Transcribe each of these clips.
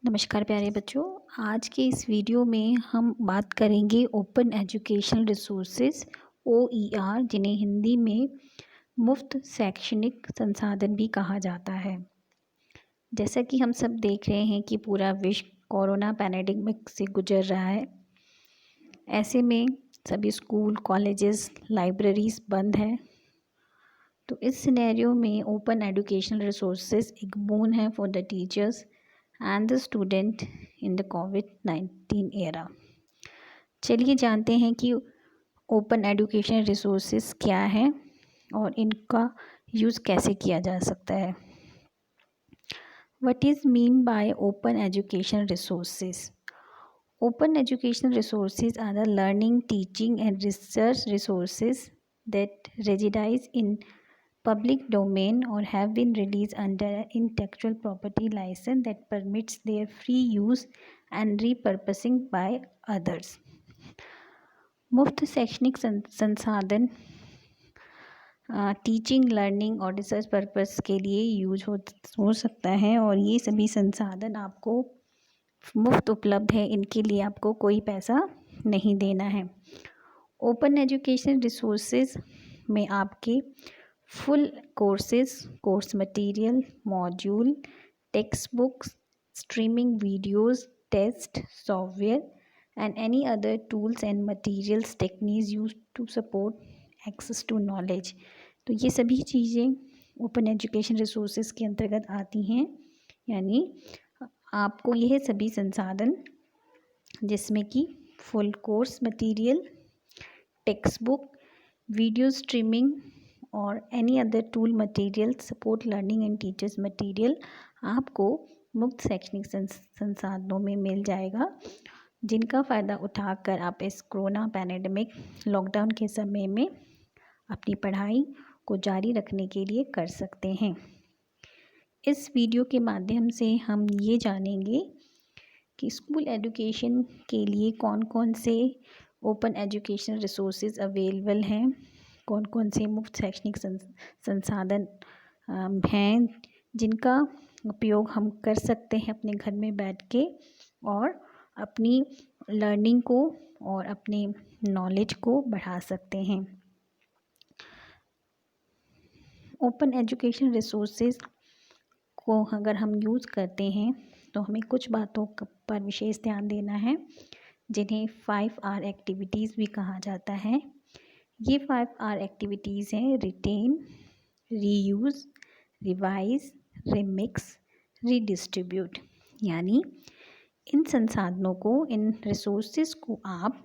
नमस्कार प्यारे बच्चों। आज के इस वीडियो में हम बात करेंगे ओपन एजुकेशनल रिसोर्सेज OER, जिन्हें हिंदी में मुफ्त शैक्षणिक संसाधन भी कहा जाता है। जैसा कि हम सब देख रहे हैं कि पूरा विश्व कोरोना पैंडेमिक से गुजर रहा है। ऐसे में सभी स्कूल, कॉलेजेस, लाइब्रेरीज बंद है। तो इस सिनेरियो में ओपन एजुकेशनल रिसोर्सेज एक बोन है for the teachers and the student in the COVID-19 era। चलिए जानते हैं कि ओपन एजुकेशन रिसोर्सेज क्या है और इनका यूज़ कैसे किया जा सकता है। What is mean by open education resources? Open educational resources are the learning, teaching and research resources that reside in public domain or have been released under an intellectual property license that permits their free use and repurposing by others। मुफ्त शैक्षणिक संसाधन teaching, learning और research purpose के लिए use हो सकता है और ये सभी संसाधन आपको मुफ्त उपलब्ध है। इनके लिए आपको कोई पैसा नहीं देना है। ओपन एजुकेशन रिसोर्सेज में आपके full courses, course material, module, text books, streaming videos, test software and any other tools and materials techniques used to support access to knowledge. तो ये सभी चीज़ें ओपन एजुकेशन रिसोर्सेज के अंतर्गत आती हैं। यानी आपको यह सभी संसाधन, जिसमें कि full course material, text book, video streaming और any other tool material support learning and teachers material, आपको मुफ्त शैक्षणिक संसाधनों में मिल जाएगा, जिनका फ़ायदा उठाकर आप इस कोरोना पैंडेमिक लॉकडाउन के समय में अपनी पढ़ाई को जारी रखने के लिए कर सकते हैं। इस वीडियो के माध्यम से हम ये जानेंगे कि स्कूल एजुकेशन के लिए कौन कौन से ओपन एजुकेशनल रिसोर्सेज अवेलेबल हैं, कौन कौन से मुफ्त शैक्षणिक संसाधन हैं जिनका उपयोग हम कर सकते हैं अपने घर में बैठ के और अपनी लर्निंग को और अपने नॉलेज को बढ़ा सकते हैं। ओपन एजुकेशन रिसोर्सेज को अगर हम यूज़ करते हैं तो हमें कुछ बातों पर विशेष ध्यान देना है, जिन्हें 5R एक्टिविटीज़ भी कहा जाता है। ये 5R एक्टिविटीज़ हैं: retain, reuse, revise, remix, redistribute. यानी इन संसाधनों को, इन रिसोर्सेज को आप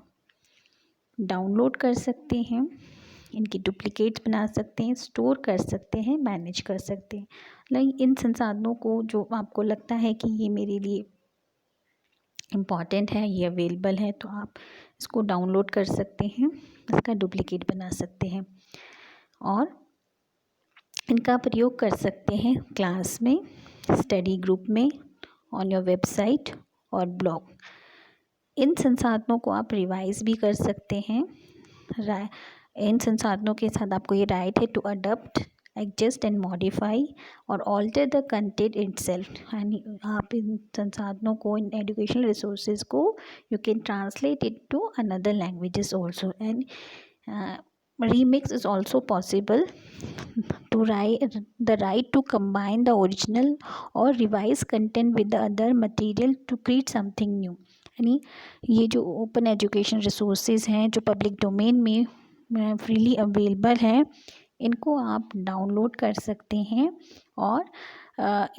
डाउनलोड कर सकते हैं, इनकी डुप्लिकेट्स बना सकते हैं, स्टोर कर सकते हैं, मैनेज कर सकते हैं। लाइक इन संसाधनों को जो आपको लगता है कि ये मेरे लिए इम्पॉर्टेंट है, ये अवेलेबल है, तो आप इसको डाउनलोड कर सकते हैं, इसका डुप्लिकेट बना सकते हैं और इनका प्रयोग कर सकते हैं क्लास में, स्टडी ग्रुप में, ऑन योर वेबसाइट और ब्लॉग। इन संसाधनों को आप रिवाइज भी कर सकते हैं। इन संसाधनों के साथ आपको ये राइट है to adopt, adjust and modify और ऑल्टर द कंटेंट इटसेल्फ। यानी आप इन संसाधनों को, इन एजुकेशनल रिसोर्सेज को, you can translate it to another languages also and remix is also possible to the right to combine the original or revised content with the other material to create something new। यानी ये जो open education resources हैं जो public domain में freely available हैं, इनको आप download कर सकते हैं और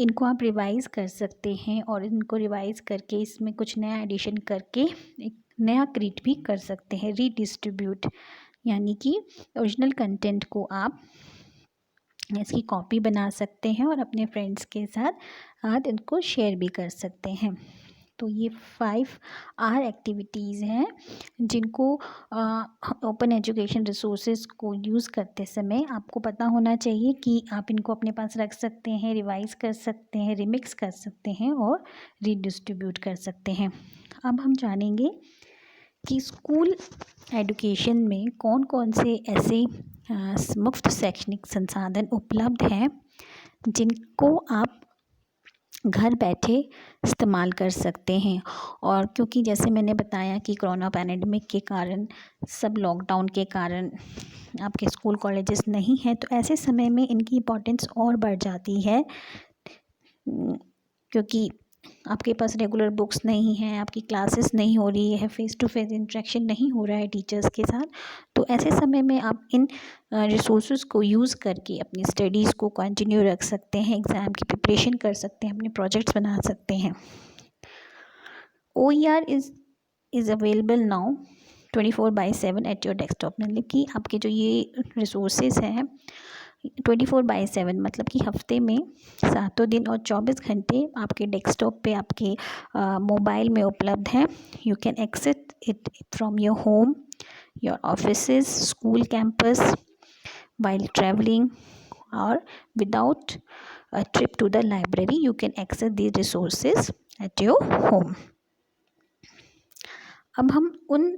इनको आप रिवाइज कर सकते हैं और इनको रिवाइज करके इसमें कुछ नया एडिशन करके एक नया क्रिएट भी कर सकते हैं। रीडिस्ट्रीब्यूट यानी कि ओरिजिनल कंटेंट को आप इसकी कॉपी बना सकते हैं और अपने फ्रेंड्स के साथ इनको शेयर भी कर सकते हैं। तो ये 5R एक्टिविटीज़ हैं जिनको ओपन एजुकेशन रिसोर्सेज को यूज़ करते समय आपको पता होना चाहिए कि आप इनको अपने पास रख सकते हैं, रिवाइज कर सकते हैं, रिमिक्स कर सकते हैं और रीडिस्ट्रीब्यूट कर सकते हैं। अब हम जानेंगे कि स्कूल एजुकेशन में कौन कौन से ऐसे मुफ्त शैक्षणिक संसाधन उपलब्ध हैं जिनको आप घर बैठे इस्तेमाल कर सकते हैं। और क्योंकि जैसे मैंने बताया कि कोरोना पैंडेमिक के कारण, सब लॉकडाउन के कारण आपके स्कूल कॉलेजेस नहीं हैं, तो ऐसे समय में इनकी इम्पोर्टेंस और बढ़ जाती है, क्योंकि आपके पास रेगुलर बुक्स नहीं हैं, आपकी क्लासेस नहीं हो रही है, फ़ेस टू फेस इंटरेक्शन नहीं हो रहा है टीचर्स के साथ, तो ऐसे समय में आप इन रिसोर्सेज को यूज़ करके अपनी स्टडीज़ को कंटिन्यू रख सकते हैं, एग्ज़ाम की प्रिपरेशन कर सकते हैं, अपने प्रोजेक्ट्स बना सकते हैं। OER is available now 24/7 at your desktop. मतलब कि आपके जो ये रिसोर्सेज हैं 24/7 मतलब कि हफ्ते में 7 दिन और 24 घंटे आपके डेस्कटॉप पे, आपके मोबाइल में उपलब्ध हैं। You can access it from your home, your offices, school campus, while traveling or without a trip to the library. You can access these resources at your home. अब हम उन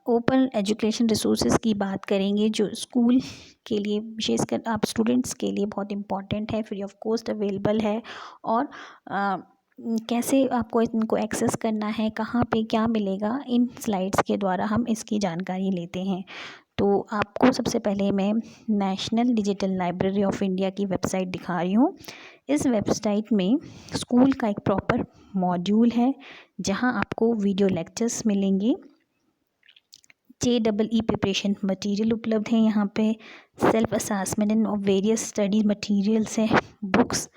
ओपन एजुकेशन रिसोर्सेज की बात करेंगे जो school के लिए, विशेषकर आप स्टूडेंट्स के लिए बहुत इम्पॉर्टेंट है, फ्री ऑफ कॉस्ट अवेलेबल है, और कैसे आपको इनको एक्सेस करना है, कहाँ पे क्या मिलेगा, इन स्लाइड्स के द्वारा हम इसकी जानकारी लेते हैं। तो आपको सबसे पहले मैं national digital library of India की वेबसाइट दिखा रही हूँ। इस वेबसाइट में स्कूल का एक प्रॉपर मॉड्यूल है, जहाँ आपको वीडियो लेक्चर्स मिलेंगे, JEE प्रिपरेशन मटेरियल उपलब्ध है यहाँ पे, self assessment and various study materials हैं, books,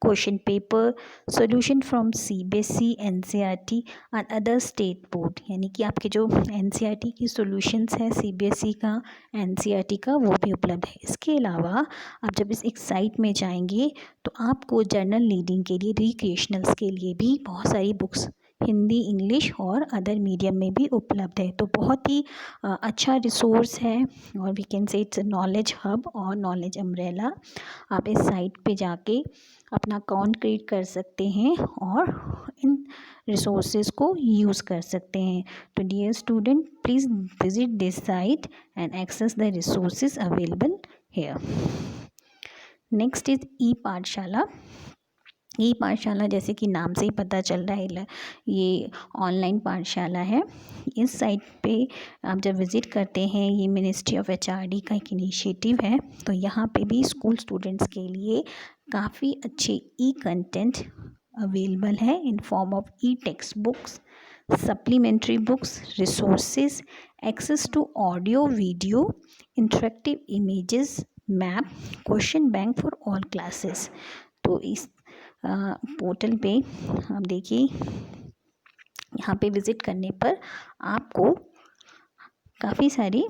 question paper, solution from CBSE, NCERT and other state board, यानी कि आपके जो NCERT की सॉल्यूशंस है, CBSE का, NCERT का, वो भी उपलब्ध है। इसके अलावा आप जब इस एक साइट में जाएंगे तो आपको जर्नल रीडिंग के लिए, रिक्रिएशनल्स के लिए भी बहुत सारी बुक्स हिंदी, इंग्लिश और अदर मीडियम में भी उपलब्ध है। तो बहुत ही अच्छा रिसोर्स है, और we can say it's knowledge hub और नॉलेज अम्ब्रेला। आप इस साइट पे जाके अपना अकाउंट क्रिएट कर सकते हैं और इन रिसोर्सेज को यूज़ कर सकते हैं। तो dear student, please visit this site and access the resources available here. Next is ePathshala. EPathshala जैसे कि नाम से ही पता चल रहा है, ये ऑनलाइन पाठशाला है। इस साइट पे आप जब विज़िट करते हैं, ये मिनिस्ट्री ऑफ HRD का एक इनिशिएटिव है, तो यहाँ पे भी स्कूल स्टूडेंट्स के लिए काफ़ी अच्छे ई कंटेंट अवेलेबल है in form of e text books, supplementary books, resources, access to audio, video, interactive images, map, question bank for all classes. तो इस पोर्टल पे आप देखिए, यहाँ पे विज़िट करने पर आपको काफ़ी सारी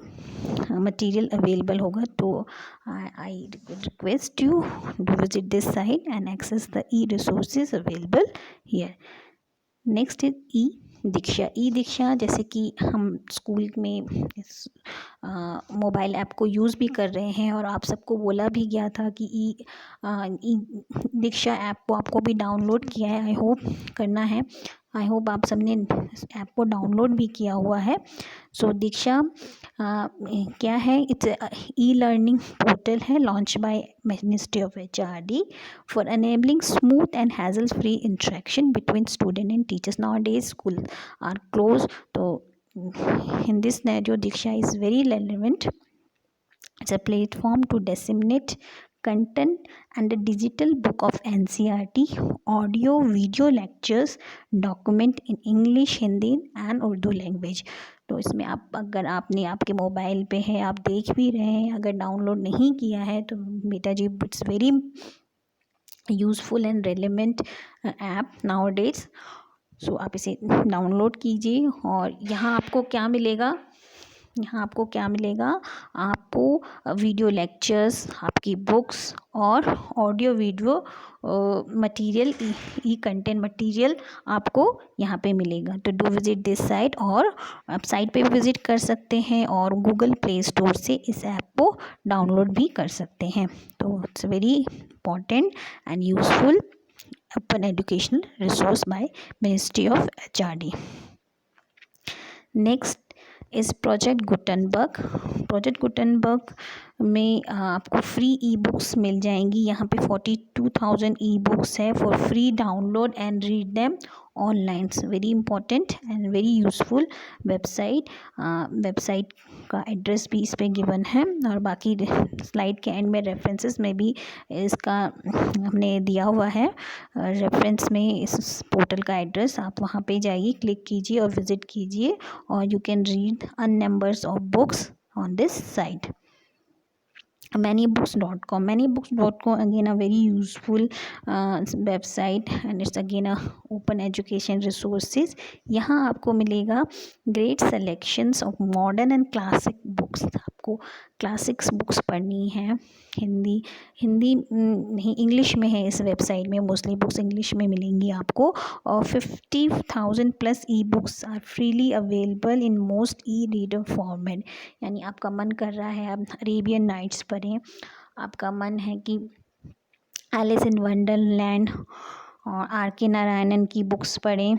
मटेरियल अवेलेबल होगा। तो I request you to visit this site and access the e resources available here. Next is eDiksha. EDiksha जैसे कि हम स्कूल में इस मोबाइल ऐप को यूज़ भी कर रहे हैं, और आप सबको बोला भी गया था कि ई-दीक्षा ऐप को आपको भी डाउनलोड किया है, आई होप करना है, आई होप आप सबने इस ऐप को डाउनलोड भी किया हुआ है। सो दीक्षा क्या है, इट्स ई लर्निंग पोर्टल है, launch by ministry of HRD for enabling smooth and hassle free interaction between student and teachers. Nowadays school are close, तो in this scenario Diksha is very relevant. It's a platform to disseminate content and a digital book of NCERT, audio video lectures, document in English, Hindi and Urdu language. तो इसमें आप, अगर आपने आपके mobile पे है, आप देख भी रहे हैं, अगर डाउनलोड नहीं किया है तो बेटा जी, it's very useful and relevant app nowadays. सो आप इसे डाउनलोड कीजिए, और यहाँ आपको क्या मिलेगा, यहाँ आपको क्या मिलेगा, आपको वीडियो लेक्चर्स, आपकी बुक्स और ऑडियो वीडियो मटेरियल, ई कंटेंट मटेरियल आपको यहाँ पे मिलेगा। तो डू विज़िट दिस साइट, और आप साइट पे भी विज़िट कर सकते हैं और गूगल प्ले स्टोर से इस ऐप को डाउनलोड भी कर सकते हैं। तो it's very important and useful open educational resource by Ministry of HRD. Next is Project Gutenberg. Project Gutenberg में आपको फ्री ई बुक्स मिल जाएंगी। यहाँ पे 42,000 ई बुक्स है for free download and read them online. Very important and very useful website. Website का address भी इस पे गिवन है और बाकी स्लाइड के एंड में रेफरेंसेस में भी इसका हमने दिया हुआ है। रेफरेंस में इस पोर्टल का एड्रेस, आप वहाँ पे जाइए, क्लिक कीजिए और विज़िट कीजिए और you can read numbers of books on this site. Manybooks.com. Manybooks.com again a very useful website and it's again a open education resources. यहाँ आपको मिलेगा great selections of modern and classic books. आपको classics books पढ़नी है, हिंदी नहीं English में है इस वेबसाइट में, मोस्टली बुक्स इंग्लिश में मिलेंगी आपको। और 50,000 plus e books are freely available in most e reader format. यानी आपका मन कर रहा है आप अरेबियन नाइट्स पढ़ें, आपका मन है कि एलिस इन वंडरलैंड और आर के नारायणन की बुक्स पढ़ें,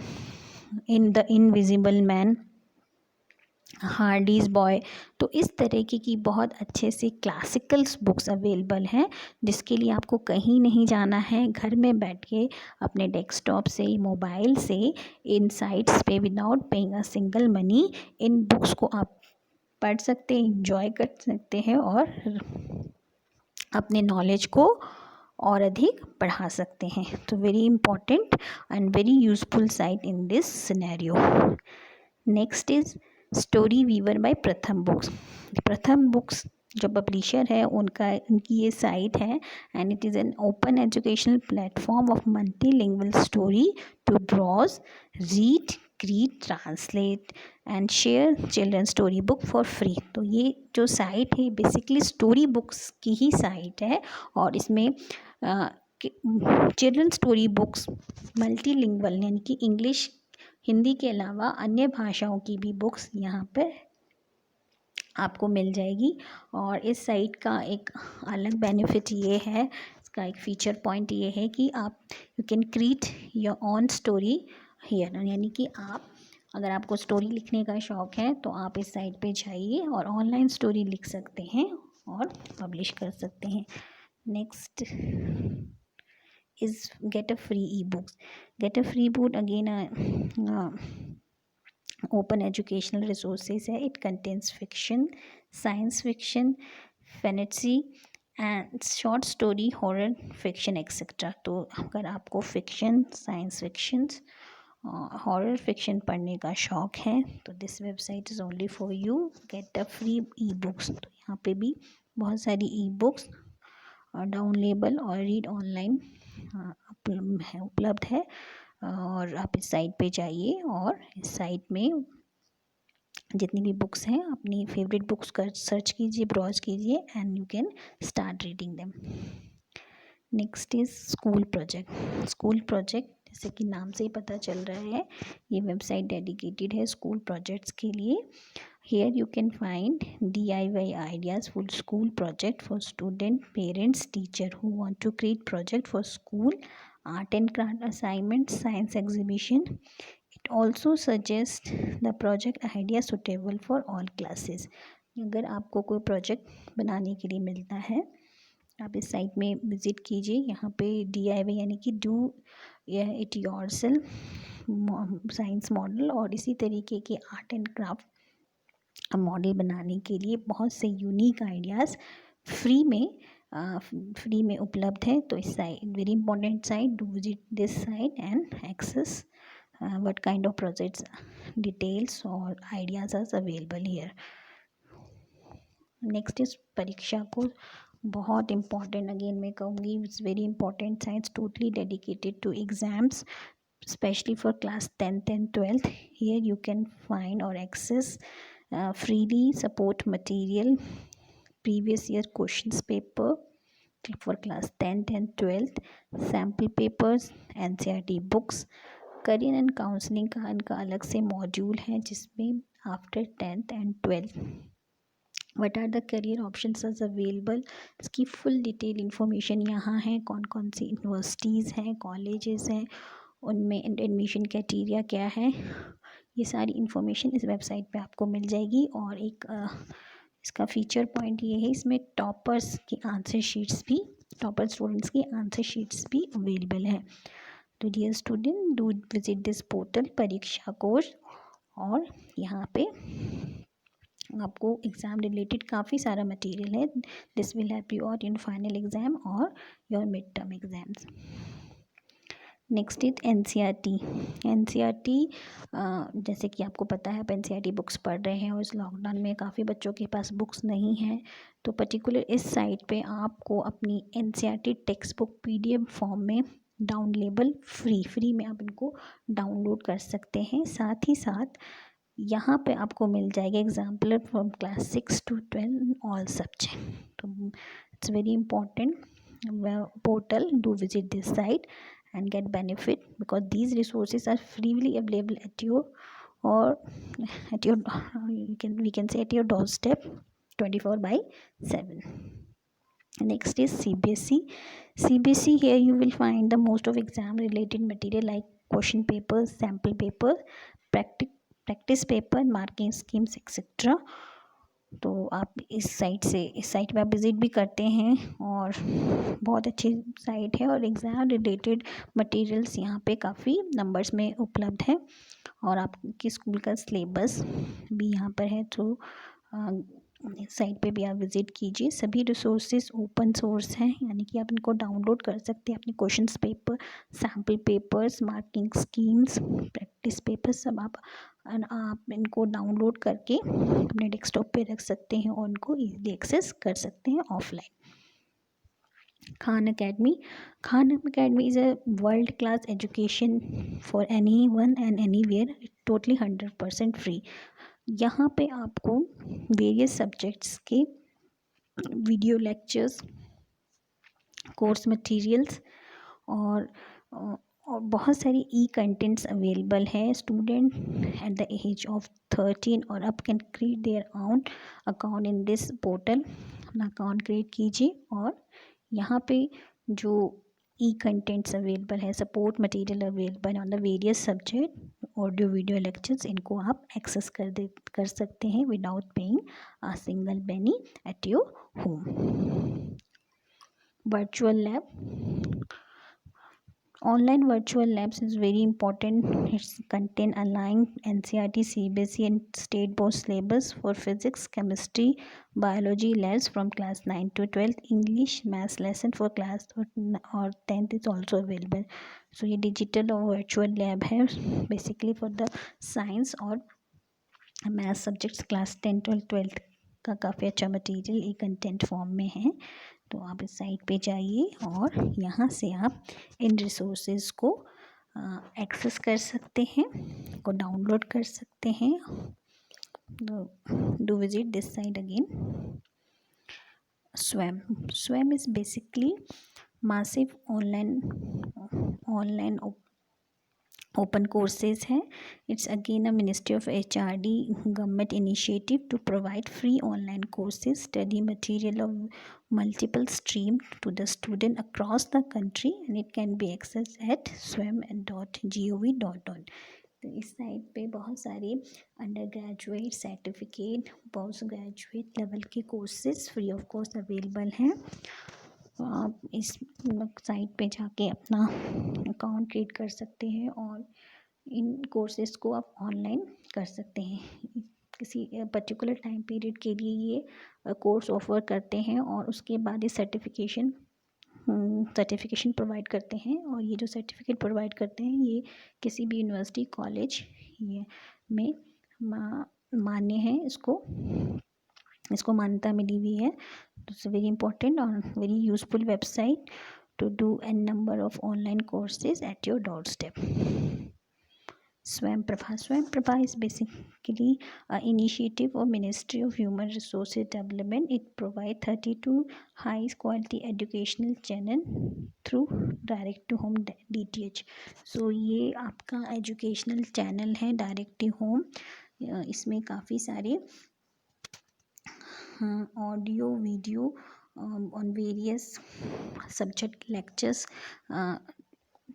in the invisible man, Hardy's boy, तो इस तरीके की बहुत अच्छे से क्लासिकल्स बुक्स अवेलेबल हैं जिसके लिए आपको कहीं नहीं जाना है। घर में बैठ के अपने डेस्कटॉप से, मोबाइल से इन साइट्स पे without paying a single money in books को आप पढ़ सकते हैं, इंजॉय कर सकते हैं और अपने नॉलेज को और अधिक बढ़ा सकते हैं। तो very important and very useful site in this scenario. Next is story weaver by Pratham books. Pratham books जो पब्लिशर है उनकी ये साइट है and it is an open educational platform of multilingual story to browse, read, translate and share children story book for free. तो ये जो site है basically story books की ही साइट है और इसमें चिल्ड्रन स्टोरी बुक्स मल्टीलिंगुअल यानी कि इंग्लिश हिंदी के अलावा अन्य भाषाओं की भी बुक्स यहाँ पर आपको मिल जाएगी। और इस साइट का एक अलग बेनिफिट ये है, इसका एक फीचर पॉइंट ये है कि आप you can create your own story here. यानी कि आप अगर आपको स्टोरी लिखने का शौक़ है तो आप इस साइट पे जाइए और ऑनलाइन स्टोरी लिख सकते हैं और पब्लिश कर सकते हैं। Next is get a free ebooks. Get a free book again open educational resources है। It contains fiction, science fiction, fantasy and short story, horror fiction etc. तो अगर आपको fiction, science fiction, horror fiction पढ़ने का शौक़ है तो this website is only for you. Get a free e books. तो यहाँ पे भी बहुत सारी ई बुक्स डाउनलेबल और रीड ऑनलाइन उपलब्ध है और आप इस साइट पे जाइए और इस साइट में जितनी भी बुक्स हैं अपनी फेवरेट बुक्स का सर्च कीजिए, ब्राउज कीजिए and you can start reading them. Next is school project. School project जैसे कि नाम से ही पता चल रहा है ये वेबसाइट डेडिकेटेड है स्कूल प्रोजेक्ट्स के लिए। Here you can find DIY ideas for school project for student, parents, teacher who want to create project for school, art and craft assignment, science exhibition. It also suggests the project idea suitable for all classes. अगर आपको कोई project बनाने के लिए मिलता है आप इस साइट में विज़िट कीजिए। यहाँ पे DIY यानी कि do it yourself science model और इसी तरीके के आर्ट एंड क्राफ्ट मॉडल बनाने के लिए बहुत से यूनिक आइडियाज़ फ्री में उपलब्ध है। तो इस site very important site, do visit this site and access what kind of projects details और ideas are available here. Next is Pariksha को बहुत इम्पॉर्टेंट अगेन मैं कहूँगी it's very important sites totally dedicated to exams especially for class 10th and 12th. Here you can find or access freely support material, previous year questions paper for class 10th and 12th, sample papers, NCERT books, career and counseling का इनका अलग से module है जिसमें after 10th and 12th what are the career options are available, इसकी full detail information यहाँ है। कौन कौन सी यूनिवर्सिटीज़ हैं, कॉलेजेस हैं, उनमें एडमिशन क्राइटेरिया क्या है, ये सारी इन्फॉर्मेशन इस वेबसाइट पे आपको मिल जाएगी। और एक इसका फीचर पॉइंट ये है, इसमें टॉपर स्टूडेंट्स की आंसर शीट्स भी अवेलेबल है। तो dear student, do visit this portal Pariksha course. और यहाँ पे आपको एग्ज़ाम रिलेटेड काफ़ी सारा मटेरियल है। This will help you out in final exam और your mid term exams. Next is NCERT। NCERT जैसे कि आपको पता है आप NCERT बुक्स पढ़ रहे हैं और इस लॉकडाउन में काफ़ी बच्चों के पास बुक्स नहीं हैं, तो पर्टिकुलर इस साइट पे आपको अपनी NCERT text book PDF form में डाउनलोडेबल फ्री में आप इनको डाउनलोड कर सकते हैं। साथ ही साथ यहाँ पे आपको मिल जाएगा exemplar from class 6 to 12 all subject. तो it's very important portal. Do visit this site and get benefit, because these resources are freely available at your we can say at your doorstep 24/7. Next is CBSE. CBSE, here you will find the most of exam related material like question papers, sample paper, practice paper, marking schemes, etc. तो आप इस साइट पे आप visit भी करते हैं और बहुत अच्छी साइट है, और एग्ज़ाम रिलेटेड मटेरियल्स यहाँ पे काफ़ी नंबर्स में उपलब्ध है। और आपके स्कूल का सिलेबस भी यहाँ पर है, तो साइट पे भी आप विज़िट कीजिए। सभी रिसोर्सेज ओपन सोर्स हैं, यानी कि आप इनको डाउनलोड कर सकते हैं। अपने questions paper, sample papers, marking schemes, practice papers सब आप इनको डाउनलोड करके अपने डेस्कटॉप पे रख सकते हैं और उनको ईजिली एक्सेस कर सकते हैं offline. Khan Academy. Khan Academy is a world class education for anyone and anywhere, totally 100% free. यहाँ पे आपको वेरियस सब्जेक्ट्स के वीडियो लेक्चर्स, कोर्स मटेरियल्स और बहुत सारी कंटेंट्स अवेलेबल है। Student at the age of 13 और up can create their own account in this portal. अपना अकाउंट क्रिएट कीजिए और यहाँ पे जो कंटेंट्स अवेलेबल है, support material available on the various subject, audio video lectures, इनको आप एक्सेस कर सकते हैं without paying a single penny at your home. Virtual lab, online virtual labs is very important. Its content align NCERT, CBSE and state board syllabus for physics, chemistry, biology labs from class 9 to 12. English maths lesson for class or 10th is also available. So ये digital और virtual lab है basically for the science और math subjects class 10 12 का काफ़ी अच्छा material एक content form में है। तो आप इस साइट पे जाइए और यहाँ से आप इन रिसोर्सेज को एक्सेस कर सकते हैं, को डाउनलोड कर सकते हैं। Do visit this site again. Swayam is basically massive online open courses है। It's again a ministry of HRD government initiative to provide free online courses study material of multiple stream to the student across the country and it can be access at swam.gov.in। तो इस साइट पे बहुत सारे under graduate, certificate, post graduate level के courses free of cost available हैं। आप इस साइट पे जाके अपना अकाउंट क्रिएट कर सकते हैं और इन कोर्सेज़ को आप ऑनलाइन कर सकते हैं। किसी पर्टिकुलर टाइम पीरियड के लिए ये कोर्स ऑफर करते हैं और उसके बाद ये सर्टिफिकेशन प्रोवाइड करते हैं। और ये जो सर्टिफिकेट प्रोवाइड करते हैं ये किसी भी यूनिवर्सिटी, कॉलेज में मान्य है, इसको मान्यता मिली हुई है। It's very important or very useful website to do a number of online courses at your doorstep. Swam Prabha is basically an initiative of Ministry of Human Resources Development. It provides 32 high quality educational channel through direct to home DTH. So ये आपका educational channel है direct to home. इसमें काफ़ी सारे audio video on various subject lectures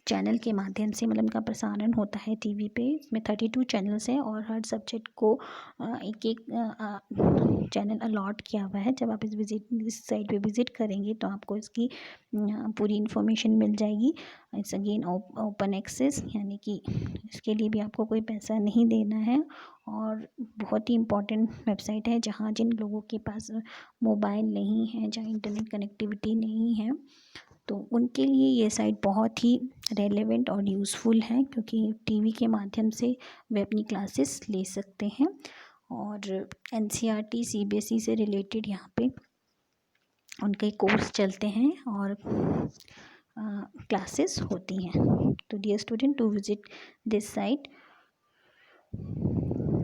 channel के माध्यम से मतलब इनका प्रसारण होता है टीवी पे। इसमें 32 चैनल्स हैं और हर सब्जेक्ट को एक एक चैनल अलॉट किया हुआ है। जब आप इस साइट पे विज़िट करेंगे तो आपको इसकी पूरी इन्फॉर्मेशन मिल जाएगी। इट्स अगेन ओपन एक्सेस, यानी कि इसके लिए भी आपको कोई पैसा नहीं देना है। और बहुत ही इम्पोर्टेंट वेबसाइट है, जहाँ जिन लोगों के पास मोबाइल नहीं है, जहाँ इंटरनेट कनेक्टिविटी नहीं है, तो उनके लिए ये साइट बहुत ही रेलेवेंट और यूज़फुल है, क्योंकि टीवी के माध्यम से वे अपनी क्लासेस ले सकते हैं। और एनसीईआरटी सीबीएसई से रिलेटेड यहाँ पे उनके कोर्स चलते हैं और क्लासेस होती हैं। तो dear student, to visit this site.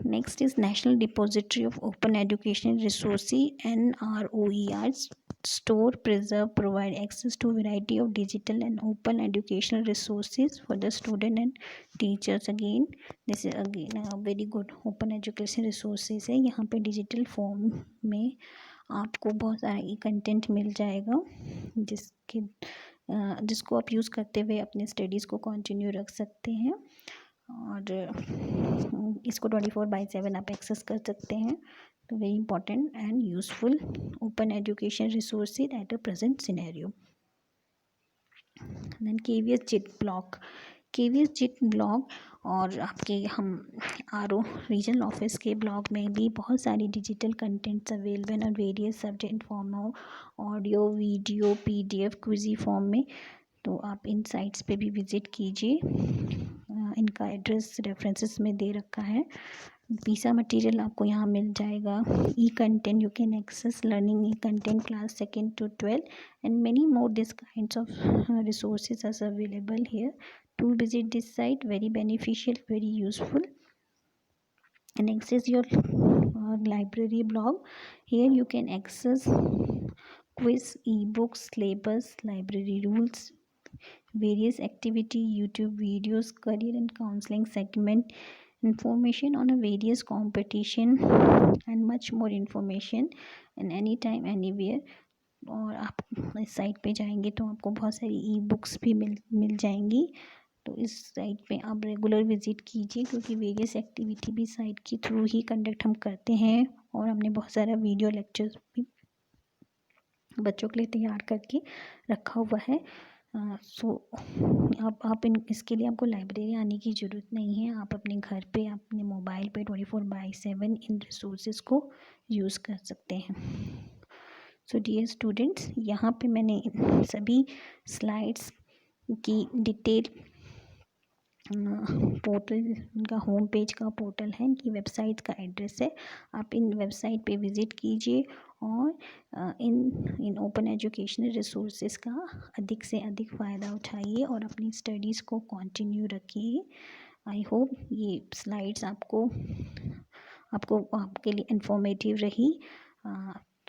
Next is National Depository of Open Educational Resources, NROERs. Store, preserve, provide access to variety of digital and open educational resources for the student and teachers. Again, this is again a very good open education resources है। यहाँ पे digital form में आपको बहुत सारा ई content मिल जाएगा, जिसको आप यूज़ करते हुए अपने स्टडीज़ को कंटिन्यू रख सकते हैं। और इसको 24/7 आप एक्सेस कर सकते हैं। तो very important and useful open education resources at a present scenario. Then KVS JIT blog. KVS JIT blog और आपके हम RO रीजनल ऑफिस के ब्लॉग में भी बहुत सारी डिजिटल कंटेंट्स अवेलेबल और वेरियस सब्जेक्ट फॉर्म हो, ऑडियो, वीडियो, PDF, क्विजी फॉर्म में। तो आप इन साइट्स पे भी विज़िट कीजिए। इनका एड्रेस रेफरेंसेस में दे रखा है। वीसा मटेरियल आपको यहाँ मिल जाएगा। E content you can access learning e content class 2nd to 12 and many more this kinds of resources are available here. To visit this site, very beneficial, very useful. Next is your library blog. Here you can access quiz, ebooks, syllabus, library rules, various activity, YouTube videos, career and counseling segment, information on a various competition and much more information in anytime anywhere. और आप इस साइट पे जाएंगे तो आपको बहुत सारी ई बुक्स भी मिल जाएंगी। तो इस साइट पे आप रेगुलर विज़िट कीजिए, क्योंकि वेरियस एक्टिविटी भी साइट के थ्रू ही कंडक्ट हम करते हैं। और हमने बहुत सारा वीडियो लेक्चर्स भी बच्चों के लिए तैयार करके रखा हुआ है। सो आप इसके लिए आपको लाइब्रेरी आने की ज़रूरत नहीं है। आप अपने घर पे, अपने मोबाइल पे 24/7 इन रिसोर्सेज को यूज़ कर सकते हैं। सो डियर स्टूडेंट्स, यहाँ पे मैंने सभी स्लाइड्स की डिटेल पोर्टल, इनका होम पेज का पोर्टल है, इनकी वेबसाइट का एड्रेस है। आप इन वेबसाइट पे विज़िट कीजिए और इन ओपन एजुकेशनल रिसोर्सेज का अधिक से अधिक फ़ायदा उठाइए और अपनी स्टडीज़ को कंटिन्यू रखिए। आई होप ये स्लाइड्स आपके लिए इंफॉर्मेटिव रही।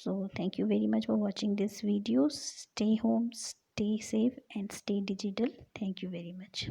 So thank you very much for watching this video. Stay home, stay safe and stay digital. Thank you very much.